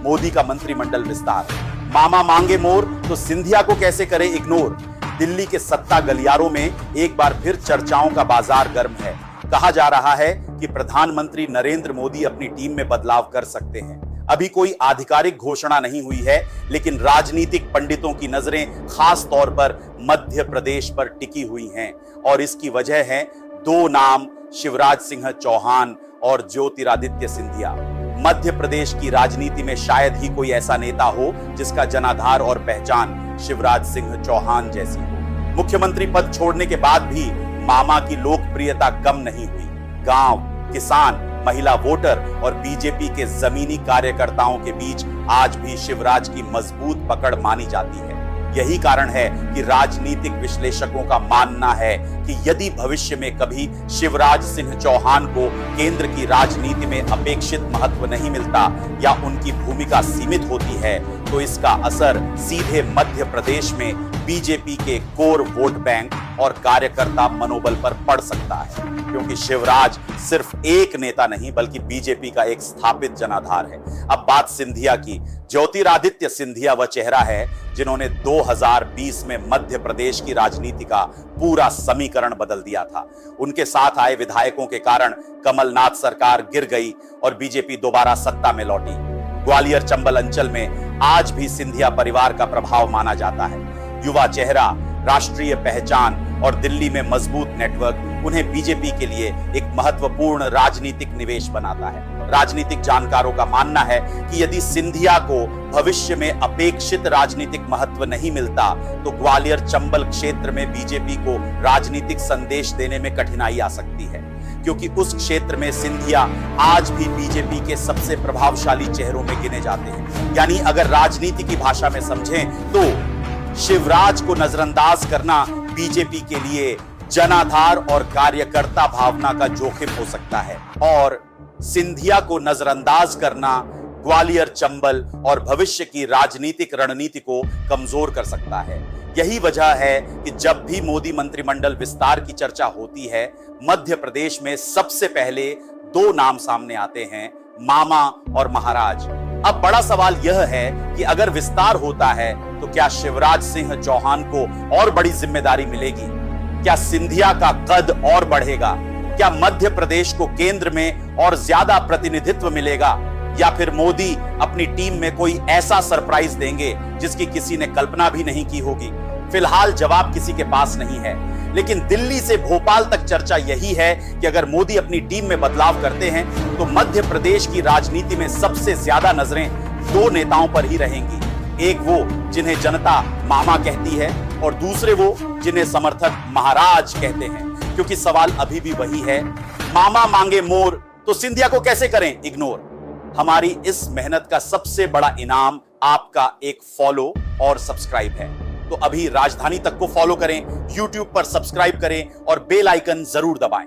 मोदी का मंत्रिमंडल विस्तार। मामा मांगे मोर तो सिंधिया को कैसे करे इग्नोर। दिल्ली के सत्ता गलियारों में एक बार फिर चर्चाओं का बाजार गर्म है। कहा जा रहा है कि प्रधानमंत्री नरेंद्र मोदी अपनी टीम में बदलाव कर सकते हैं। अभी कोई आधिकारिक घोषणा नहीं हुई है, लेकिन राजनीतिक पंडितों की नजरें खास तौर पर मध्य प्रदेश पर टिकी हुई हैं और इसकी वजह है दो नाम, शिवराज सिंह चौहान और ज्योतिरादित्य सिंधिया। मध्य प्रदेश की राजनीति में शायद ही कोई ऐसा नेता हो जिसका जनाधार और पहचान शिवराज सिंह चौहान जैसी हो। मुख्यमंत्री पद छोड़ने के बाद भी मामा की लोकप्रियता कम नहीं हुई। गांव, किसान, महिला वोटर और बीजेपी के जमीनी कार्यकर्ताओं के बीच आज भी शिवराज की मजबूत पकड़ मानी जाती है। यही कारण है कि राजनीतिक विश्लेषकों का मानना है कि यदि भविष्य में कभी शिवराज सिंह चौहान को केंद्र की राजनीति में अपेक्षित महत्व नहीं मिलता या उनकी भूमिका सीमित होती है, तो इसका असर सीधे मध्य प्रदेश में बीजेपी के कोर वोट बैंक और कार्यकर्ता मनोबल पर पड़ सकता है, क्योंकि शिवराज सिर्फ एक नेता नहीं बल्कि बीजेपी का एक स्थापित जनाधार है। अब बात सिंधिया की। ज्योतिरादित्य सिंधिया वह चेहरा है जिन्होंने 2020 में मध्य प्रदेश की राजनीति का पूरा समीकरण बदल दिया था। उनके साथ आए विधायकों के कारण कमलनाथ सरकार गिर गई और बीजेपी दोबारा सत्ता में लौटी। ग्वालियर चंबल अंचल में आज भी सिंधिया परिवार का प्रभाव माना जाता है। युवा चेहरा, राष्ट्रीय पहचान और दिल्ली में मजबूत नेटवर्क उन्हें बीजेपी के लिए एक महत्वपूर्ण राजनीतिक निवेश बनाता है। राजनीतिक जानकारों का मानना है कि यदि सिंधिया को भविष्य में अपेक्षित राजनीतिक महत्व नहीं मिलता तो ग्वालियर चंबल क्षेत्र में बीजेपी को राजनीतिक संदेश देने में कठिनाई आ सकती है, क्योंकि उस क्षेत्र में सिंधिया आज भी बीजेपी के सबसे प्रभावशाली चेहरों में गिने जाते हैं। यानी अगर राजनीति की भाषा में समझें तो शिवराज को नजरअंदाज करना बीजेपी के लिए जनाधार और कार्यकर्ता भावना का जोखिम हो सकता है और सिंधिया को नजरअंदाज करना ग्वालियर चंबल और भविष्य की राजनीतिक रणनीति को कमजोर कर सकता है। यही वजह है कि जब भी मोदी मंत्रिमंडल विस्तार की चर्चा होती है, मध्य प्रदेश में सबसे पहले दो नाम सामने आते हैं, मामा और महाराज। अब बड़ा सवाल यह है कि अगर विस्तार होता है तो क्या शिवराज सिंह चौहान को और बड़ी जिम्मेदारी मिलेगी? क्या सिंधिया का कद और बढ़ेगा? क्या मध्य प्रदेश को केंद्र में और ज्यादा प्रतिनिधित्व मिलेगा? या फिर मोदी अपनी टीम में कोई ऐसा सरप्राइज देंगे जिसकी किसी ने कल्पना भी नहीं की होगी? फिलहाल जवाब किसी के पास नहीं है, लेकिन दिल्ली से भोपाल तक चर्चा यही है कि अगर मोदी अपनी टीम में बदलाव करते हैं तो मध्य प्रदेश की राजनीति में सबसे ज्यादा नजरें दो नेताओं पर ही रहेंगी। एक वो जिन्हें जनता मामा कहती है और दूसरे वो जिन्हें समर्थक महाराज कहते हैं, क्योंकि सवाल अभी भी वही है, मामा मांगे मोर तो सिंधिया को कैसे करें इग्नोर। हमारी इस मेहनत का सबसे बड़ा इनाम आपका एक फॉलो और सब्सक्राइब है, तो अभी राजधानी तक को फॉलो करें, YouTube पर सब्सक्राइब करें और बेल आइकन जरूर दबाएं।